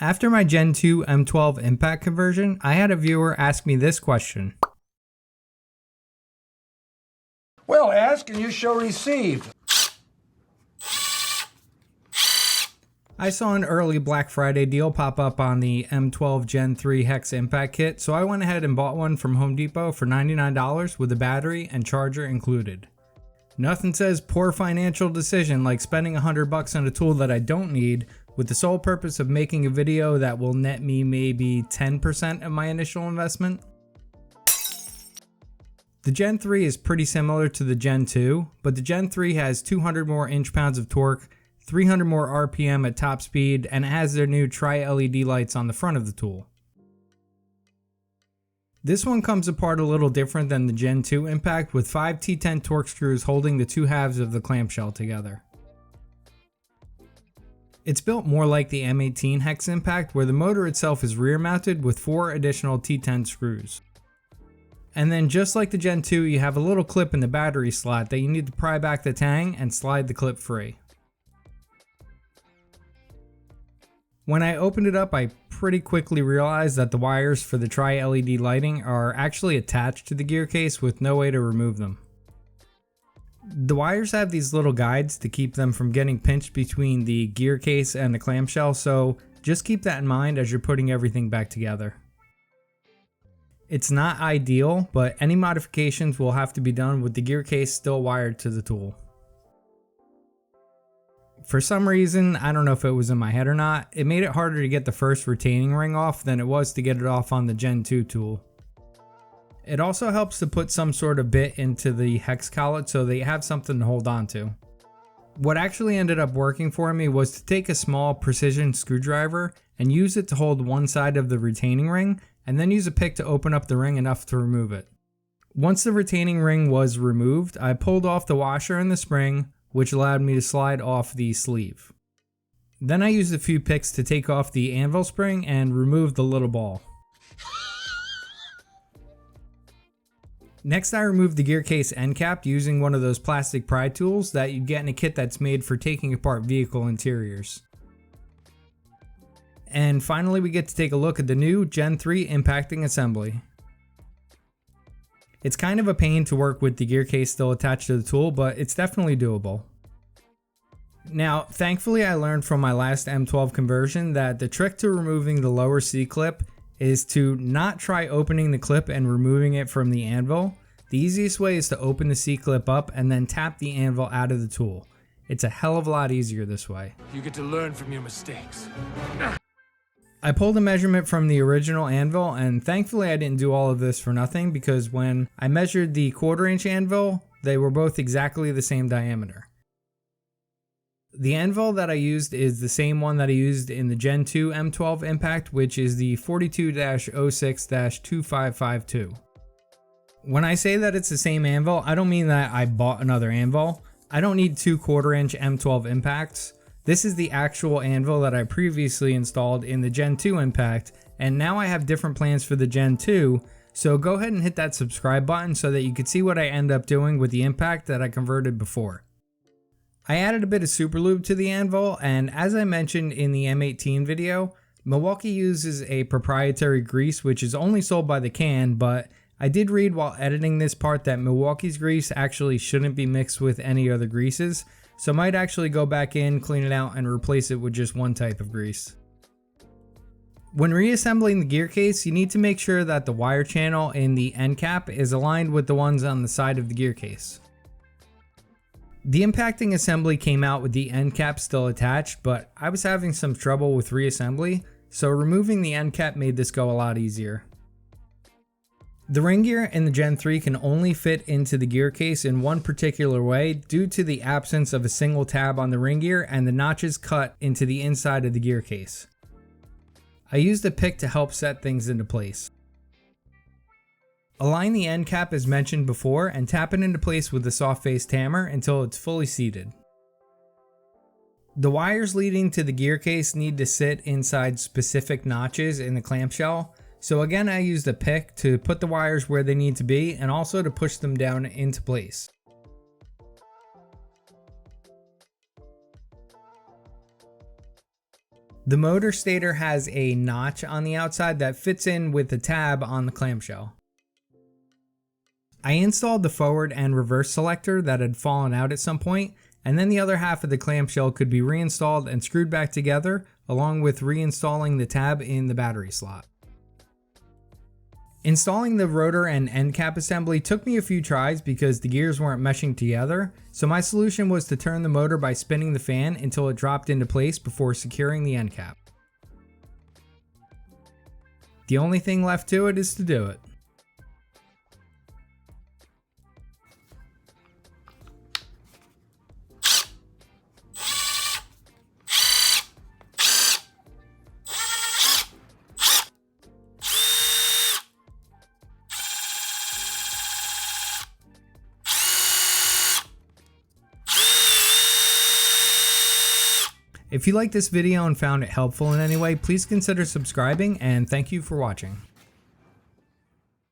After my Gen 2 M12 impact conversion, I had a viewer ask me this question. Well, ask and you shall receive. I saw an early Black Friday deal pop up on the M12 Gen 3 Hex Impact Kit, so I went ahead and bought one from Home Depot for $99 with a battery and charger included. Nothing says poor financial decision like spending $100 on a tool that I don't need with the sole purpose of making a video that will net me maybe 10% of my initial investment. The Gen 3 is pretty similar to the Gen 2, but the Gen 3 has 200 more inch-pounds of torque, 300 more RPM at top speed, and it has their new tri-LED lights on the front of the tool. This one comes apart a little different than the Gen 2 Impact, with 5 T10 torque screws holding the two halves of the clamshell together. It's built more like the M18 Hex Impact, where the motor itself is rear mounted with 4 additional T10 screws. And then just like the Gen 2, you have a little clip in the battery slot that you need to pry back the tang and slide the clip free. When I opened it up, I pretty quickly realized that the wires for the tri-LED lighting are actually attached to the gear case with no way to remove them. The wires have these little guides to keep them from getting pinched between the gear case and the clamshell, so just keep that in mind as you're putting everything back together. It's not ideal, but any modifications will have to be done with the gear case still wired to the tool. For some reason, I don't know if it was in my head or not, it made it harder to get the first retaining ring off than it was to get it off on the Gen 2 tool. It also helps to put some sort of bit into the hex collet so that you have something to hold on to. What actually ended up working for me was to take a small precision screwdriver and use it to hold one side of the retaining ring, and then use a pick to open up the ring enough to remove it. Once the retaining ring was removed, I pulled off the washer and the spring, which allowed me to slide off the sleeve. Then I used a few picks to take off the anvil spring and remove the little ball. Next, I removed the gear case end cap using one of those plastic pry tools that you get in a kit that's made for taking apart vehicle interiors. And finally, we get to take a look at the new Gen 3 impacting assembly. It's kind of a pain to work with the gear case still attached to the tool, but it's definitely doable. Now, thankfully I learned from my last M12 conversion that the trick to removing the lower C-clip is to not try opening the clip and removing it from the anvil. The easiest way is to open the C-clip up and then tap the anvil out of the tool. It's a hell of a lot easier this way. You get to learn from your mistakes. I pulled a measurement from the original anvil, and thankfully I didn't do all of this for nothing, because when I measured the 1/4 inch anvil, they were both exactly the same diameter. The anvil that I used is the same one that I used in the Gen 2 M12 Impact, which is the 42-06-2552. When I say that it's the same anvil, I don't mean that I bought another anvil. I don't need 2 1/4 inch M12 Impacts. This is the actual anvil that I previously installed in the Gen 2 Impact, and now I have different plans for the Gen 2, so go ahead and hit that subscribe button so that you can see what I end up doing with the Impact that I converted before. I added a bit of super lube to the anvil, and as I mentioned in the M18 video, Milwaukee uses a proprietary grease which is only sold by the can, but I did read while editing this part that Milwaukee's grease actually shouldn't be mixed with any other greases, so I might actually go back in, clean it out, and replace it with just one type of grease. When reassembling the gear case, you need to make sure that the wire channel in the end cap is aligned with the ones on the side of the gear case. The impacting assembly came out with the end cap still attached, but I was having some trouble with reassembly, so removing the end cap made this go a lot easier. The ring gear in the Gen 3 can only fit into the gear case in one particular way due to the absence of a single tab on the ring gear and the notches cut into the inside of the gear case. I used a pick to help set things into place. Align the end cap as mentioned before and tap it into place with the soft faced hammer until it's fully seated. The wires leading to the gear case need to sit inside specific notches in the clamshell. So again, I used a pick to put the wires where they need to be and also to push them down into place. The motor stator has a notch on the outside that fits in with the tab on the clamshell. I installed the forward and reverse selector that had fallen out at some point, and then the other half of the clamshell could be reinstalled and screwed back together, along with reinstalling the tab in the battery slot. Installing the rotor and end cap assembly took me a few tries because the gears weren't meshing together, so my solution was to turn the motor by spinning the fan until it dropped into place before securing the end cap. The only thing left to it is to do it. If you liked this video and found it helpful in any way, please consider subscribing, and thank you for watching.